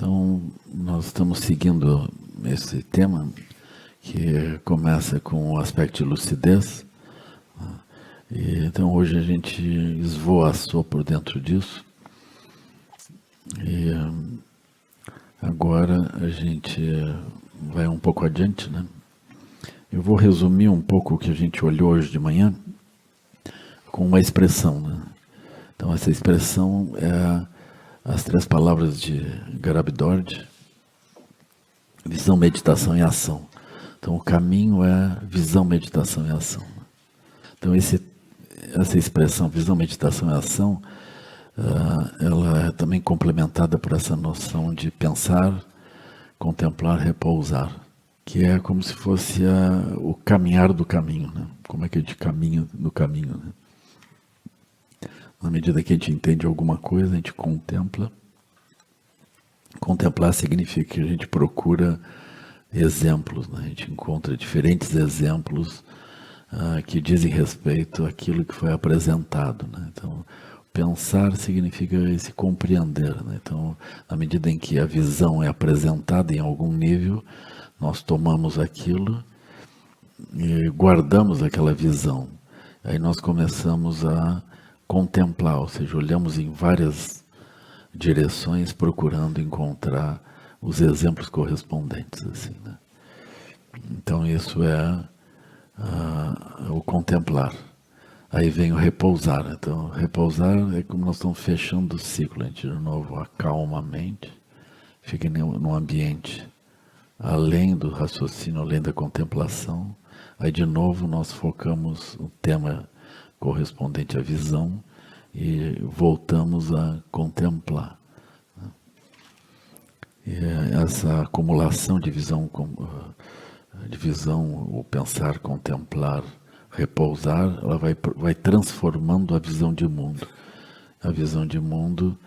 Então, nós estamos seguindo esse tema que começa com o aspecto de lucidez. E, então, hoje a gente esvoaçou por dentro disso. E agora a gente vai um pouco adiante, né? Eu vou resumir um pouco o que a gente olhou hoje de manhã com uma expressão, né? Então, essa expressão é as 3 palavras de Garabandord: visão, meditação e ação. Então, o caminho é visão, meditação e ação. Então, essa expressão, visão, meditação e ação, ela é também complementada por essa noção de pensar, contemplar, repousar, que é como se fosse o caminhar do caminho, né? Como é que a gente caminha no caminho, né? Na medida que a gente entende alguma coisa, a gente contempla. Contemplar significa que a gente procura exemplos, né? A gente encontra diferentes exemplos que dizem respeito àquilo que foi apresentado, né? Então, pensar significa esse compreender, né? Então, na medida em que a visão é apresentada em algum nível, nós tomamos aquilo e guardamos aquela visão. Aí nós começamos a contemplar, ou seja, olhamos em várias direções procurando encontrar os exemplos correspondentes, assim, né? Então isso é o contemplar. Aí vem o repousar. Então, repousar é como nós estamos fechando o ciclo. A gente de novo acalma a mente, fica num ambiente além do raciocínio, além da contemplação. Aí de novo nós focamos o tema correspondente à visão e voltamos a contemplar. E essa acumulação de visão, o pensar, contemplar, repousar, ela vai transformando a visão de mundo. A visão de mundo,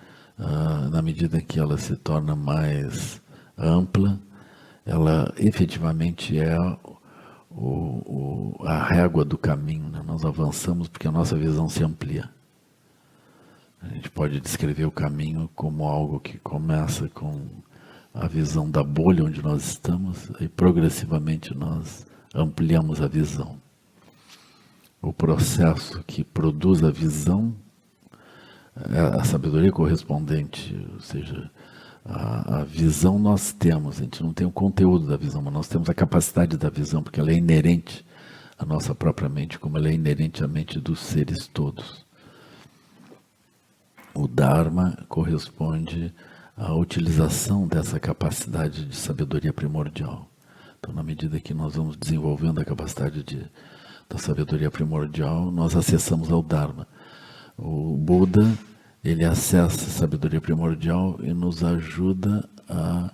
na medida que ela se torna mais ampla, ela efetivamente é a régua do caminho, né? Nós avançamos porque a nossa visão se amplia. A gente pode descrever o caminho como algo que começa com a visão da bolha onde nós estamos e progressivamente nós ampliamos a visão. O processo que produz a visão é a sabedoria correspondente, ou seja, a visão nós temos, a gente não tem o conteúdo da visão, mas nós temos a capacidade da visão, porque ela é inerente à nossa própria mente, como ela é inerente à mente dos seres todos. O Dharma corresponde à utilização dessa capacidade de sabedoria primordial. Então, na medida que nós vamos desenvolvendo a capacidade da sabedoria primordial, nós acessamos ao Dharma. O Buda, ele acessa a sabedoria primordial e nos ajuda a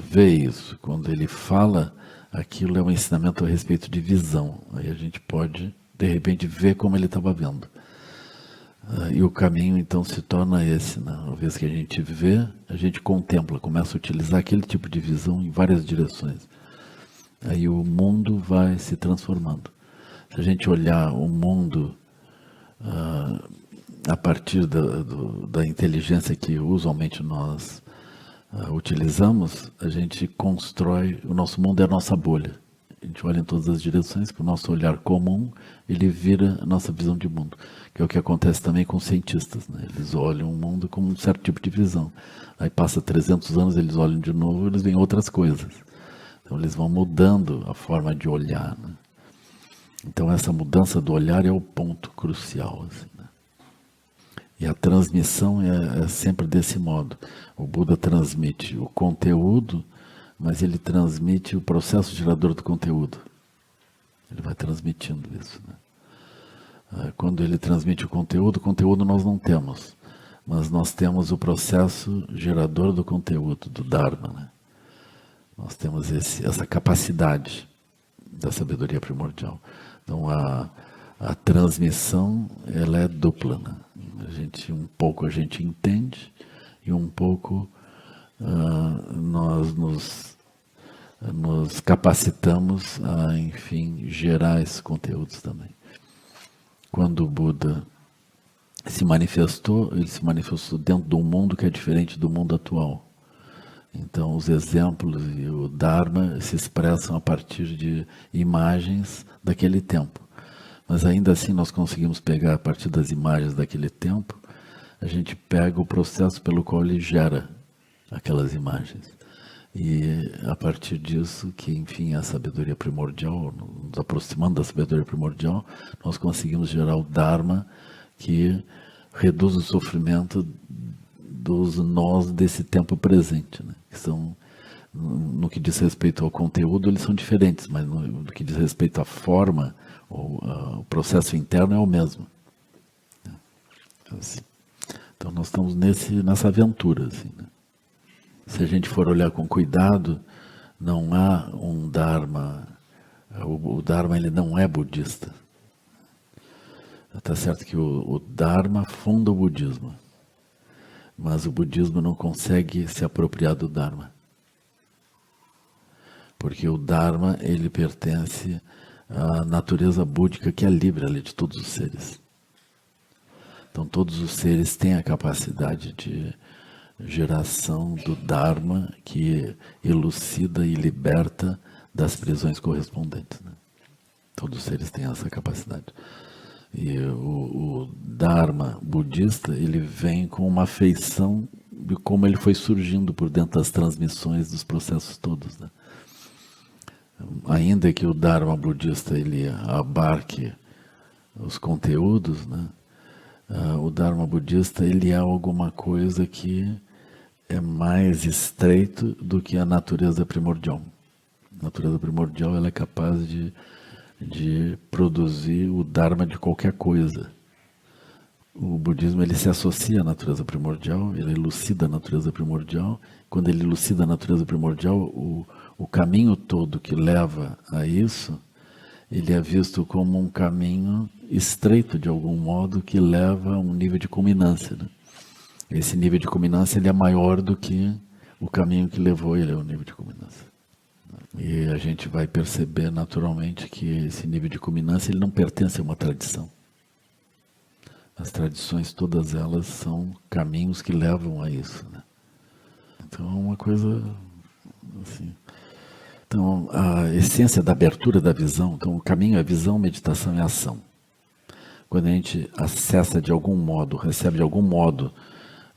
ver isso. Quando ele fala, aquilo é um ensinamento a respeito de visão. Aí a gente pode, de repente, ver como ele estava vendo. E o caminho, então, se torna esse, né? Uma vez que a gente vê, a gente contempla, começa a utilizar aquele tipo de visão em várias direções. Aí o mundo vai se transformando. Se a gente olhar o mundo a partir da inteligência que usualmente nós utilizamos, a gente constrói, o nosso mundo é a nossa bolha. A gente olha em todas as direções, que o nosso olhar comum, ele vira a nossa visão de mundo, que é o que acontece também com os cientistas, né? Eles olham o mundo com um certo tipo de visão. Aí passa 300 anos, eles olham de novo, eles veem outras coisas. Então eles vão mudando a forma de olhar, né? Então essa mudança do olhar é o ponto crucial, assim, né? E a transmissão é sempre desse modo. O Buda transmite o conteúdo, mas ele transmite o processo gerador do conteúdo. Ele vai transmitindo isso, né? Quando ele transmite o conteúdo nós não temos, mas nós temos o processo gerador do conteúdo, do Dharma, né? Nós temos essa capacidade da sabedoria primordial. Então a transmissão, ela é dupla, né? Um pouco a gente entende e um pouco nós nos capacitamos a, enfim, gerar esses conteúdos também. Quando o Buda se manifestou, ele se manifestou dentro de um mundo que é diferente do mundo atual. Então, os exemplos e o Dharma se expressam a partir de imagens daquele tempo. Mas ainda assim nós conseguimos pegar, a partir das imagens daquele tempo, a gente pega o processo pelo qual ele gera aquelas imagens. E a partir disso, que enfim é a sabedoria primordial, nos aproximando da sabedoria primordial, nós conseguimos gerar o Dharma que reduz o sofrimento dos nós desse tempo presente, né? Que são, no que diz respeito ao conteúdo, eles são diferentes, mas no que diz respeito à forma, o processo interno é o mesmo. Assim. Então nós estamos nessa aventura, assim, né? Se a gente for olhar com cuidado, não há um Dharma, o Dharma ele não é budista. Está certo que o Dharma funda o budismo, mas o budismo não consegue se apropriar do Dharma. Porque o Dharma ele pertence à natureza búdica que é livre ali de todos os seres. Então todos os seres têm a capacidade de geração do Dharma que elucida e liberta das prisões correspondentes, né? Todos os seres têm essa capacidade. E o Dharma budista, ele vem com uma feição de como ele foi surgindo por dentro das transmissões dos processos todos, né? Ainda que o Dharma budista ele abarque os conteúdos, né? O Dharma budista ele é alguma coisa que é mais estreito do que a natureza primordial. A natureza primordial ela é capaz de produzir o Dharma de qualquer coisa. O budismo ele se associa à natureza primordial, ele elucida a natureza primordial. Quando ele elucida a natureza primordial, o caminho todo que leva a isso, ele é visto como um caminho estreito de algum modo que leva a um nível de culminância, né? Esse nível de culminância ele é maior do que o caminho que levou ele ao nível de culminância. E a gente vai perceber naturalmente que esse nível de culminância ele não pertence a uma tradição. As tradições todas elas são caminhos que levam a isso, né? Então é uma coisa assim. Então a essência da abertura da visão, então o caminho é visão, meditação e ação. Quando a gente acessa de algum modo, recebe de algum modo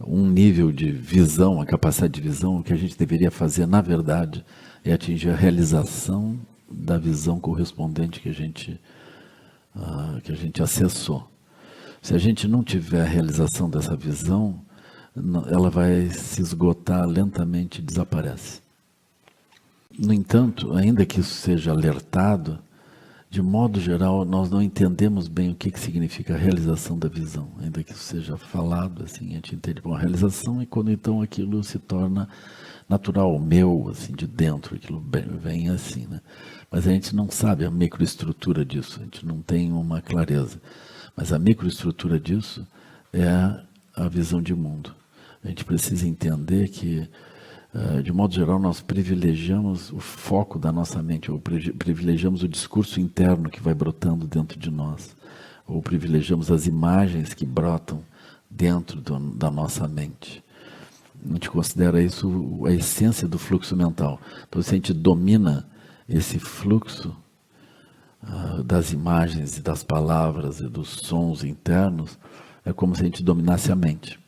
um nível de visão, a capacidade de visão, o que a gente deveria fazer, na verdade, é atingir a realização da visão correspondente que a gente acessou. Se a gente não tiver a realização dessa visão, ela vai se esgotar lentamente e desaparece. No entanto, ainda que isso seja alertado, de modo geral, nós não entendemos bem o que significa a realização da visão. Ainda que isso seja falado, assim, a gente entende. Bom, a realização é quando então aquilo se torna natural, meu, assim, de dentro, aquilo vem assim, né? Mas a gente não sabe a microestrutura disso, a gente não tem uma clareza. Mas a microestrutura disso é a visão de mundo. A gente precisa entender que, de modo geral, nós privilegiamos o foco da nossa mente, ou privilegiamos o discurso interno que vai brotando dentro de nós, ou privilegiamos as imagens que brotam dentro da nossa mente. A gente considera isso a essência do fluxo mental. Então, se a gente domina esse fluxo das imagens e das palavras e dos sons internos, é como se a gente dominasse a mente.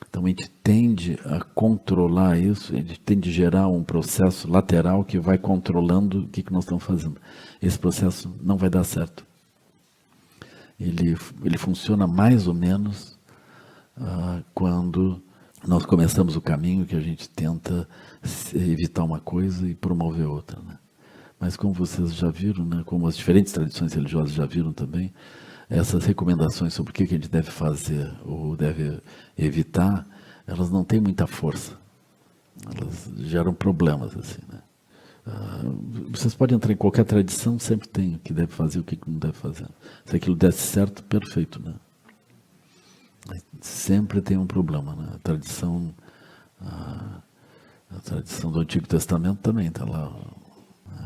Então a gente tende a controlar isso, a gente tende a gerar um processo lateral que vai controlando o que nós estamos fazendo. Esse processo não vai dar certo. Ele funciona mais ou menos quando nós começamos o caminho que a gente tenta evitar uma coisa e promover outra, né? Mas como vocês já viram, né, como as diferentes tradições religiosas já viram também, essas recomendações sobre o que a gente deve fazer ou deve evitar, elas não têm muita força. Elas geram problemas, assim, né? Vocês podem entrar em qualquer tradição, sempre tem o que deve fazer e o que não deve fazer. Se aquilo desse certo, perfeito, né? Sempre tem um problema, né? A tradição do Antigo Testamento também está lá.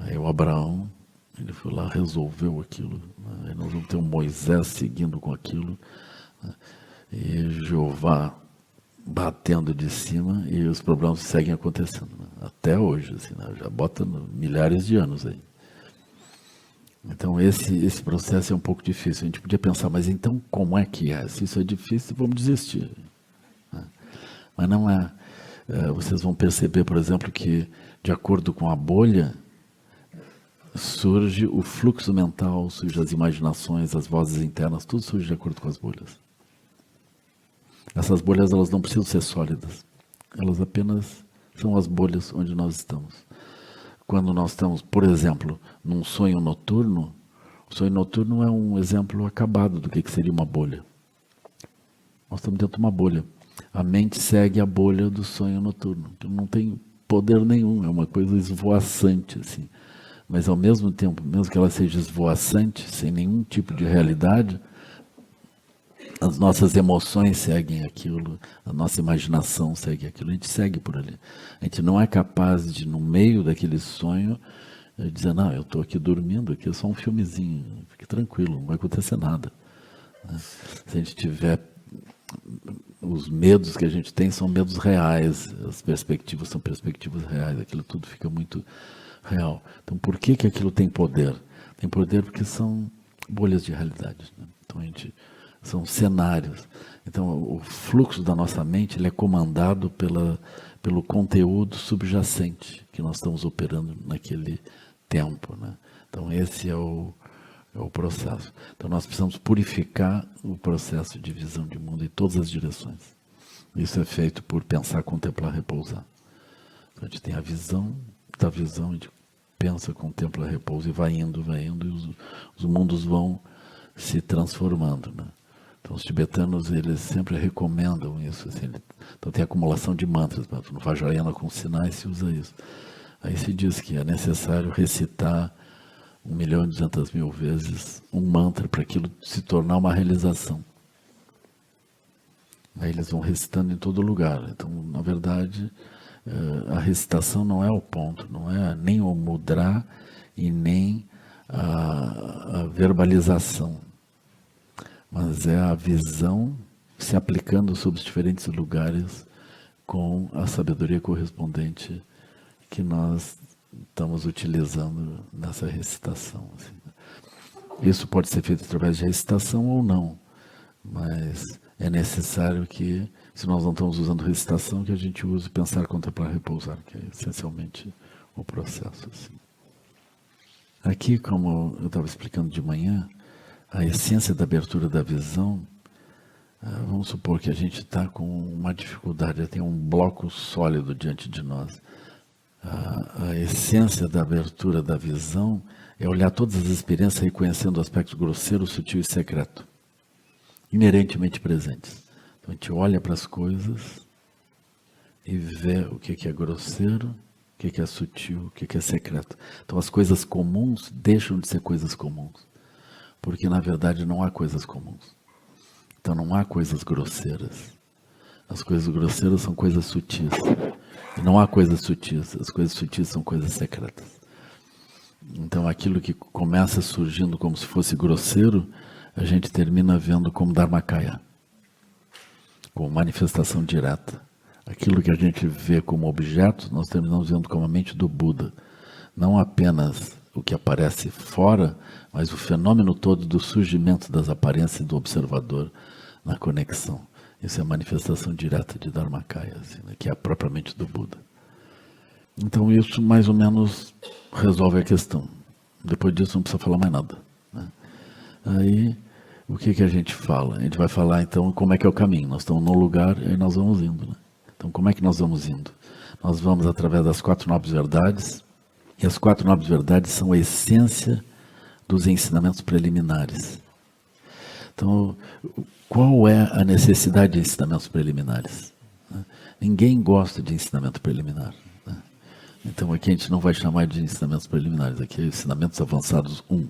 Aí o Abraão, ele foi lá, resolveu aquilo, né? Aí nós vamos ter um Moisés seguindo com aquilo, né? E Jeová batendo de cima e os problemas seguem acontecendo, né? Até hoje, assim, né? Já bota milhares de anos aí. Então esse processo é um pouco difícil. A gente podia pensar, mas então como é que é? Se isso é difícil, vamos desistir, né? Mas não é. Vocês vão perceber, por exemplo, que de acordo com a bolha, surge o fluxo mental, surgem as imaginações, as vozes internas, tudo surge de acordo com as bolhas. Essas bolhas, elas não precisam ser sólidas. Elas apenas são as bolhas onde nós estamos. Quando nós estamos, por exemplo, num sonho noturno, o sonho noturno é um exemplo acabado do que seria uma bolha. Nós estamos dentro de uma bolha. A mente segue a bolha do sonho noturno. Então não tem poder nenhum, é uma coisa esvoaçante, assim. Mas ao mesmo tempo, mesmo que ela seja esvoaçante, sem nenhum tipo de realidade, as nossas emoções seguem aquilo, a nossa imaginação segue aquilo, a gente segue por ali. A gente não é capaz de, no meio daquele sonho, dizer, não, eu estou aqui dormindo, aqui é só um filmezinho, fique tranquilo, não vai acontecer nada, né? Se a gente tiver, os medos que a gente tem são medos reais, as perspectivas são perspectivas reais, aquilo tudo fica muito real. Então por que aquilo tem poder? Tem poder porque são bolhas de realidade, né? Então são cenários. Então o fluxo da nossa mente ele é comandado pelo conteúdo subjacente que nós estamos operando naquele tempo, né? Então esse é o processo. Então nós precisamos purificar o processo de visão de mundo em todas as direções. Isso é feito por pensar, contemplar, repousar. Então a gente tem a visão da visão, a gente pensa, contempla, repousa e vai indo, e os mundos vão se transformando, né? Então os tibetanos, eles sempre recomendam isso, assim, então tem acumulação de mantras, no Vajrayana com sinais se usa isso. Aí se diz que é necessário recitar 1.200.000 vezes um mantra para aquilo se tornar uma realização. Aí eles vão recitando em todo lugar. Então, na verdade, a recitação não é o ponto, não é nem o mudra e nem a verbalização, mas é a visão se aplicando sobre os diferentes lugares com a sabedoria correspondente que nós estamos utilizando nessa recitação, assim. Isso pode ser feito através de recitação ou não, mas é necessário que, se nós não estamos usando recitação, que a gente use pensar, contemplar, repousar, que é essencialmente o processo, assim. Aqui, como eu estava explicando de manhã, a essência da abertura da visão, vamos supor que a gente está com uma dificuldade, tem um bloco sólido diante de nós. A essência da abertura da visão é olhar todas as experiências reconhecendo o aspecto grosseiro, sutil e secreto, inerentemente presentes. Então a gente olha para as coisas e vê o que é grosseiro, o que é sutil, o que é secreto. Então as coisas comuns deixam de ser coisas comuns, porque na verdade não há coisas comuns. Então não há coisas grosseiras. As coisas grosseiras são coisas sutis. E não há coisas sutis. As coisas sutis são coisas secretas. Então aquilo que começa surgindo como se fosse grosseiro, a gente termina vendo como Dharmakaya, como manifestação direta. Aquilo que a gente vê como objeto, nós terminamos vendo como a mente do Buda. Não apenas o que aparece fora, mas o fenômeno todo do surgimento das aparências do observador na conexão. Isso é a manifestação direta de Dharmakaya, assim, né, que é a própria mente do Buda. Então isso mais ou menos resolve a questão. Depois disso não precisa falar mais nada, né? Aí, o que a gente fala? A gente vai falar então como é que é o caminho. Nós estamos num lugar e aí nós vamos indo, né? Então como é que nós vamos indo? Nós vamos através das 4 nobres verdades, e as 4 nobres verdades são a essência dos ensinamentos preliminares. Então, qual é a necessidade de ensinamentos preliminares? Ninguém gosta de ensinamento preliminar, né? Então aqui a gente não vai chamar de ensinamentos preliminares, aqui é ensinamentos avançados 1. Né?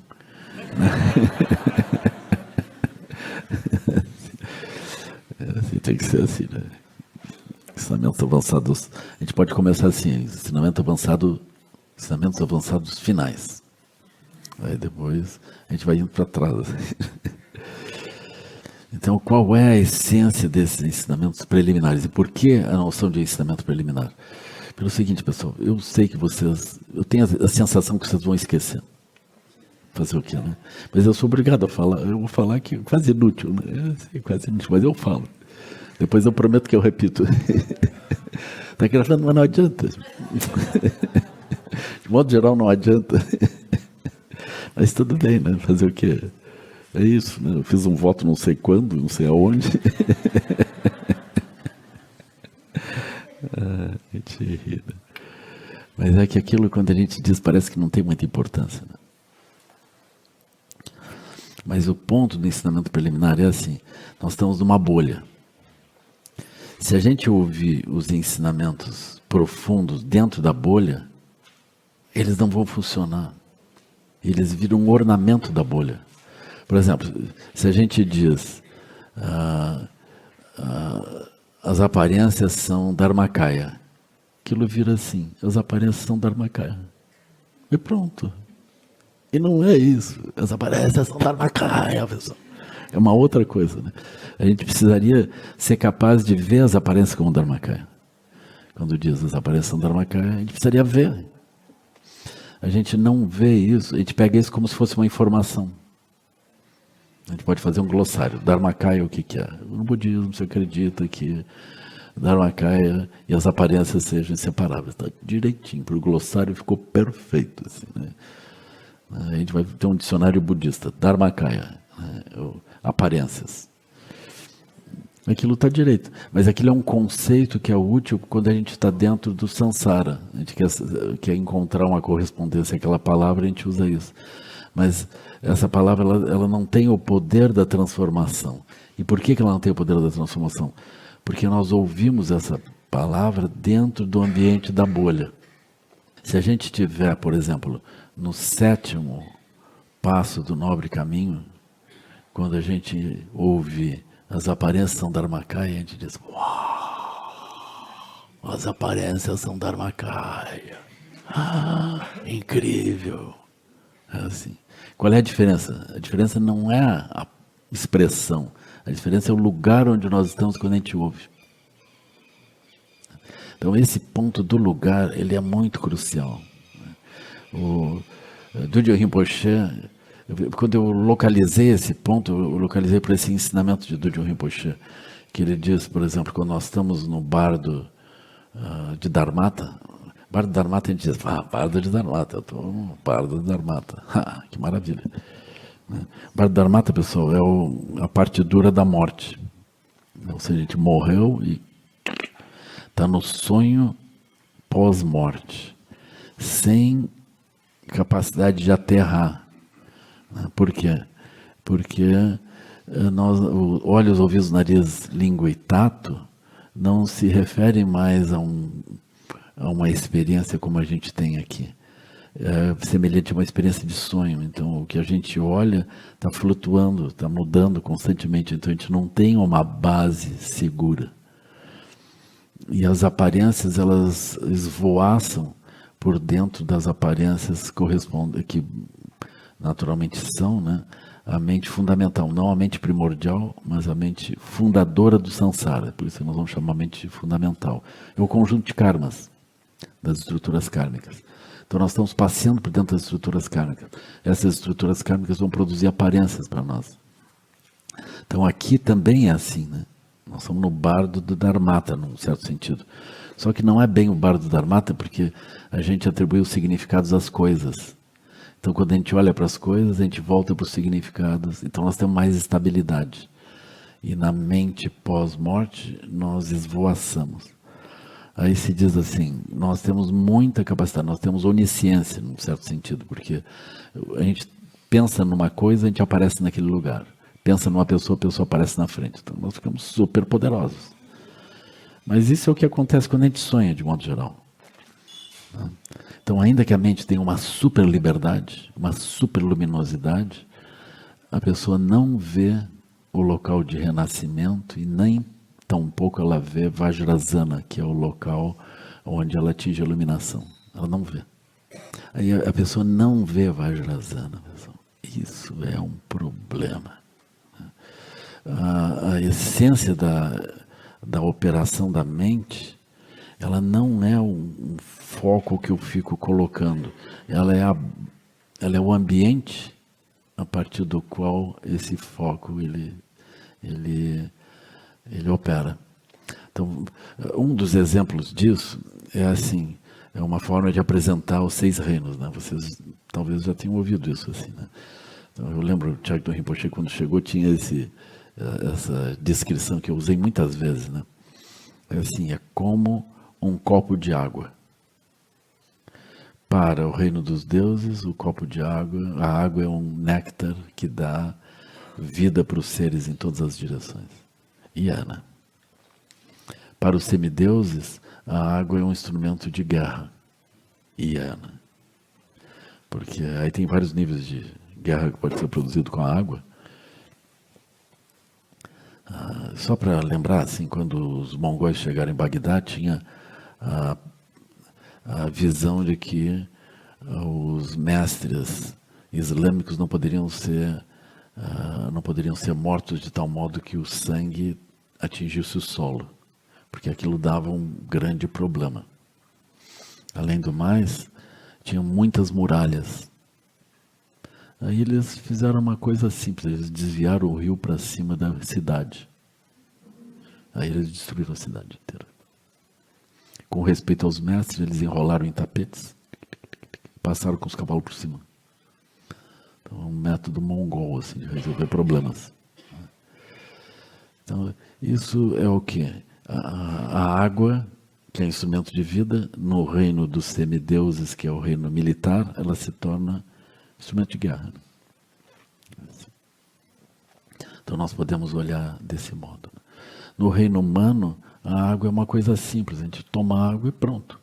Assim, tem que ser assim, né? Ensinamentos avançados, a gente pode começar assim, ensinamentos avançados finais. Aí depois a gente vai indo para trás. Então, qual é a essência desses ensinamentos preliminares? E por que a noção de ensinamento preliminar? Pelo seguinte, pessoal, eu sei que vocês, eu tenho a sensação que vocês vão esquecer. Fazer o quê, né? Mas eu sou obrigado a falar, eu vou falar que é quase inútil, né? É quase inútil, mas eu falo. Depois eu prometo que eu repito. Está gravando, mas não adianta. De modo geral, não adianta. Mas tudo bem, né? Fazer o quê? É isso, né? Eu fiz um voto não sei quando, não sei aonde. A gente ri, né? Mas é que aquilo, quando a gente diz, parece que não tem muita importância, né? Mas o ponto do ensinamento preliminar é assim, nós estamos numa bolha. Se a gente ouvir os ensinamentos profundos dentro da bolha, eles não vão funcionar. Eles viram um ornamento da bolha. Por exemplo, se a gente diz as aparências são dharmakaya, aquilo vira assim, as aparências são dharmakaya. E pronto. E não é isso. As aparências são dharmakaya, pessoal. É uma outra coisa, né? A gente precisaria ser capaz de ver as aparências como dharmakaya. Quando diz as aparências são dharmakaya, a gente precisaria ver. A gente não vê isso, a gente pega isso como se fosse uma informação. A gente pode fazer um glossário. Dharmakaya, o que é? No budismo se acredita que Dharmakaya e as aparências sejam inseparáveis. Está direitinho, para o glossário ficou perfeito. Assim, né? A gente vai ter um dicionário budista, Dharmakaya, né? Aparências. Aquilo está direito, mas aquilo é um conceito que é útil quando a gente está dentro do samsara. A gente quer encontrar uma correspondência àquela palavra, a gente usa isso. Mas essa palavra ela não tem o poder da transformação. E por que ela não tem o poder da transformação? Porque nós ouvimos essa palavra dentro do ambiente da bolha. Se a gente tiver, por exemplo, no 7º passo do nobre caminho, quando a gente ouve as aparências são dharmakaya, a gente diz, uau, as aparências são dharmakaya. Incrível. É assim. Qual é a diferença? A diferença não é a expressão, a diferença é o lugar onde nós estamos quando a gente ouve. Então esse ponto do lugar, ele é muito crucial. O Dudjom Rinpoche, quando eu localizei esse ponto, eu localizei por esse ensinamento de Dudjom Rinpoche, que ele diz, por exemplo, quando nós estamos no bardo de Dharmata, bardo de Dharmata, a gente diz, bardo de Dharmata, eu estou no bardo de Dharmata, que maravilha. Bardo de Dharmata, pessoal, é a parte dura da morte. Ou seja, a gente morreu e está no sonho pós-morte, sem capacidade de aterrar. Por quê? Porque nós, olhos, ouvidos, nariz, língua e tato não se referem mais a uma experiência como a gente tem aqui. É semelhante a uma experiência de sonho. Então, o que a gente olha está flutuando, está mudando constantemente. Então, a gente não tem uma base segura. E as aparências, elas esvoaçam por dentro das aparências que naturalmente são, né? A mente fundamental, não a mente primordial, mas a mente fundadora do samsara. Por isso nós vamos chamar a mente fundamental. É o conjunto de karmas, das estruturas kármicas. Então nós estamos passeando por dentro das estruturas kármicas. Essas estruturas kármicas vão produzir aparências para nós. Então aqui também é assim, né? Nós somos no bardo do Dharmata, num certo sentido. Só que não é bem o bardo do Dharmata, porque a gente atribui os significados às coisas. Então, quando a gente olha para as coisas, a gente volta para os significados. Então, nós temos mais estabilidade. E na mente pós-morte, nós esvoaçamos. Aí se diz assim, nós temos muita capacidade, nós temos onisciência, num certo sentido, porque a gente pensa numa coisa, a gente aparece naquele lugar. Pensa numa pessoa, a pessoa aparece na frente. Então, nós ficamos super poderosos. Mas isso é o que acontece quando a gente sonha, de modo geral. Então, ainda que a mente tenha uma super liberdade, uma super luminosidade, a pessoa não vê o local de renascimento e nem tampouco ela vê Vajrasana, que é o local onde ela atinge a iluminação. Ela não vê. Aí a pessoa não vê Vajrasana. Pessoal. Isso é um problema. a essência da operação da mente, ela não é um foco que eu fico colocando, ela é o ambiente a partir do qual esse foco ele opera. Então, um dos exemplos disso é assim, é uma forma de apresentar os 6 reinos, né? Vocês talvez já tenham ouvido isso assim, né? Então, eu lembro o Chagdon Rinpoche, quando chegou, tinha essa descrição que eu usei muitas vezes, né? É assim, é como um copo de água. Para o reino dos deuses, o copo de água, a água é um néctar que dá vida para os seres em todas as direções. E é, né? Para os semideuses, a água é um instrumento de guerra. E é, né? Porque aí tem vários níveis de guerra que pode ser produzido com a água. Só para lembrar, assim, quando os mongóis chegaram em Bagdá, tinha a visão de que os mestres islâmicos não poderiam ser mortos de tal modo que o sangue atingisse o solo, porque aquilo dava um grande problema. Além do mais, tinham muitas muralhas. Aí eles fizeram uma coisa simples, eles desviaram o rio para cima da cidade. Aí eles destruíram a cidade inteira. Com respeito aos mestres, eles enrolaram em tapetes, passaram com os cavalos por cima. Então é um método mongol assim, de resolver problemas. Então, isso é o quê? A água, que é instrumento de vida, no reino dos semideuses, que é o reino militar, ela se torna instrumento de guerra. Então nós podemos olhar desse modo. No reino humano, a água é uma coisa simples, a gente toma água e pronto.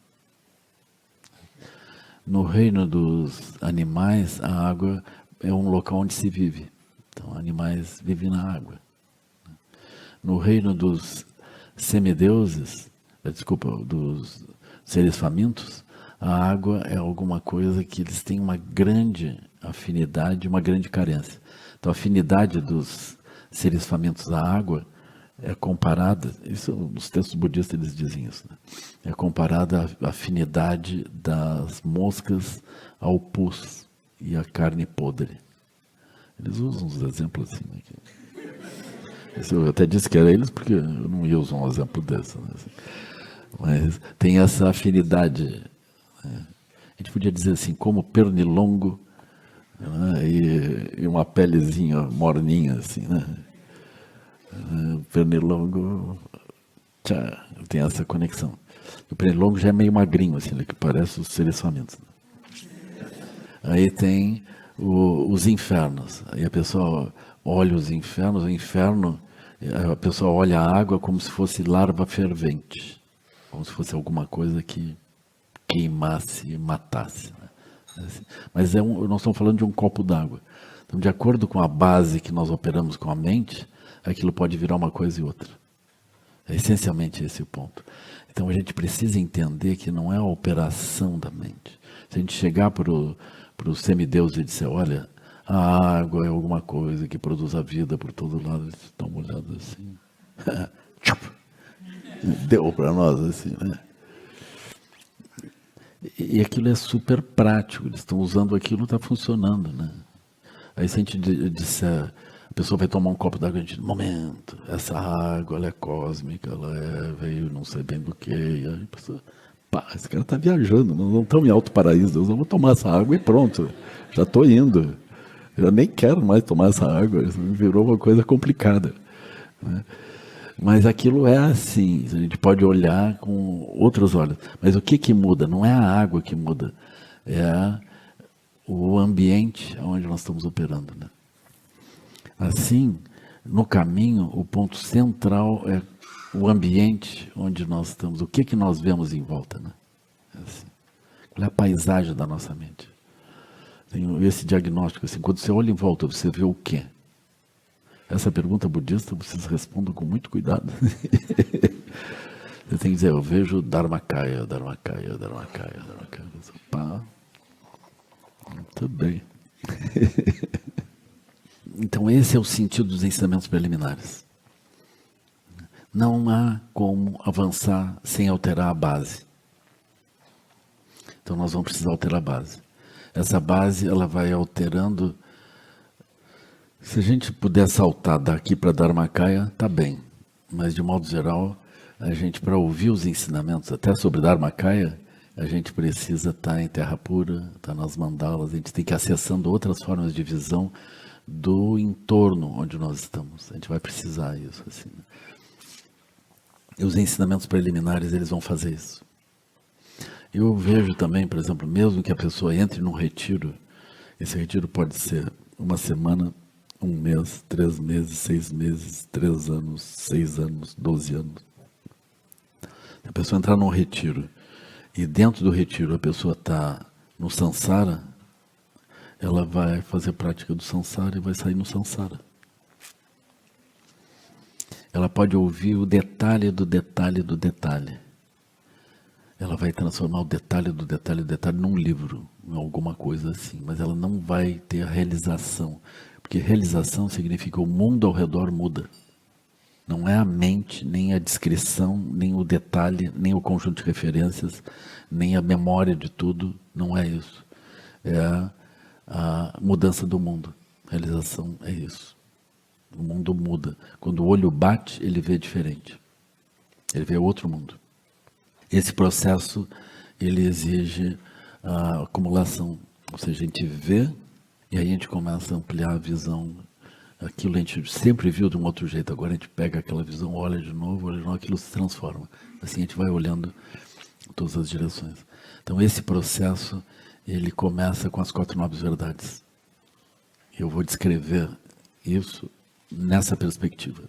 No reino dos animais, a água é um local onde se vive. Então, animais vivem na água. No reino dos semideuses, dos seres famintos, a água é alguma coisa que eles têm uma grande afinidade, uma grande carência. Então, a afinidade dos seres famintos à água é comparada, isso nos textos budistas eles dizem isso, né? É comparada à afinidade das moscas ao pus e à carne podre. Eles usam uns exemplos assim, né? Eu até disse que era eles porque eu não ia usar um exemplo desse, né? Mas tem essa afinidade, né? A gente podia dizer assim, como pernilongo, né? E uma pelezinha morninha assim, né? O pernilongo tem essa conexão. O pernilongo já é meio magrinho, assim, que parece os seres famintos. Aí tem os infernos. Aí a pessoa olha os infernos, o inferno, a pessoa olha a água como se fosse larva fervente, como se fosse alguma coisa que queimasse e matasse. Né? Mas nós estamos falando de um copo d'água. Então, de acordo com a base que nós operamos com a mente, aquilo pode virar uma coisa e outra. É essencialmente esse o ponto. Então a gente precisa entender que não é a operação da mente. Se a gente chegar para o semideus e disser, olha, a água é alguma coisa que produz a vida por todo lado, eles dão uma olhada assim. Deu para nós assim, né? E aquilo é super prático, eles estão usando aquilo, está funcionando, né? Aí se a gente disser, a pessoa vai tomar um copo d'água, a gente diz, momento, essa água ela é cósmica, ela veio não sei bem do que, e aí a pessoa, pá, esse cara está viajando, nós não estamos em Alto Paraíso, eu vou tomar essa água e pronto, já estou indo, eu nem quero mais tomar essa água, isso virou uma coisa complicada, né? Mas aquilo é assim, a gente pode olhar com outros olhos, mas o que muda? Não é a água que muda, é o ambiente onde nós estamos operando, né? Assim, no caminho, o ponto central é o ambiente onde nós estamos, o que nós vemos em volta, né? Assim, qual é a paisagem da nossa mente? Tem esse diagnóstico, assim, quando você olha em volta, você vê o quê? Essa pergunta budista, vocês respondam com muito cuidado. Você tem que dizer, eu vejo Dharmakaya, Dharmakaya, Dharmakaya, Dharmakaya. Pá, muito bem. Então esse é o sentido dos ensinamentos preliminares. Não há como avançar sem alterar a base. Então nós vamos precisar alterar a base. Essa base, ela vai alterando. Se a gente puder saltar daqui para Dharmakaya, tá bem. Mas de modo geral, a gente, para ouvir os ensinamentos, até sobre Dharmakaya, a gente precisa estar em terra pura, estar nas mandalas, a gente tem que ir acessando outras formas de visão do entorno onde nós estamos. A gente vai precisar isso, assim, né? E os ensinamentos preliminares, eles vão fazer isso. Eu vejo também, por exemplo, mesmo que a pessoa entre num retiro, esse retiro pode ser uma semana, um mês, 3 meses, 6 meses, 3 anos, 6 anos, 12 anos. Se a pessoa entrar num retiro e dentro do retiro a pessoa está no samsara, ela vai fazer prática do samsara e vai sair no samsara. Ela pode ouvir o detalhe do detalhe do detalhe. Ela vai transformar o detalhe do detalhe do detalhe num livro, em alguma coisa assim, mas ela não vai ter a realização, porque realização significa o mundo ao redor muda. Não é a mente, nem a descrição, nem o detalhe, nem o conjunto de referências, nem a memória de tudo, não é isso. É a mudança do mundo. Realização é isso. O mundo muda. Quando o olho bate, ele vê diferente. Ele vê outro mundo. Esse processo, ele exige a acumulação. Ou seja, a gente vê e aí a gente começa a ampliar a visão. Aquilo a gente sempre viu de um outro jeito. Agora a gente pega aquela visão, olha de novo, aquilo se transforma. Assim a gente vai olhando em todas as direções. Então esse processo, ele começa com as 4 nobres verdades. Eu vou descrever isso nessa perspectiva.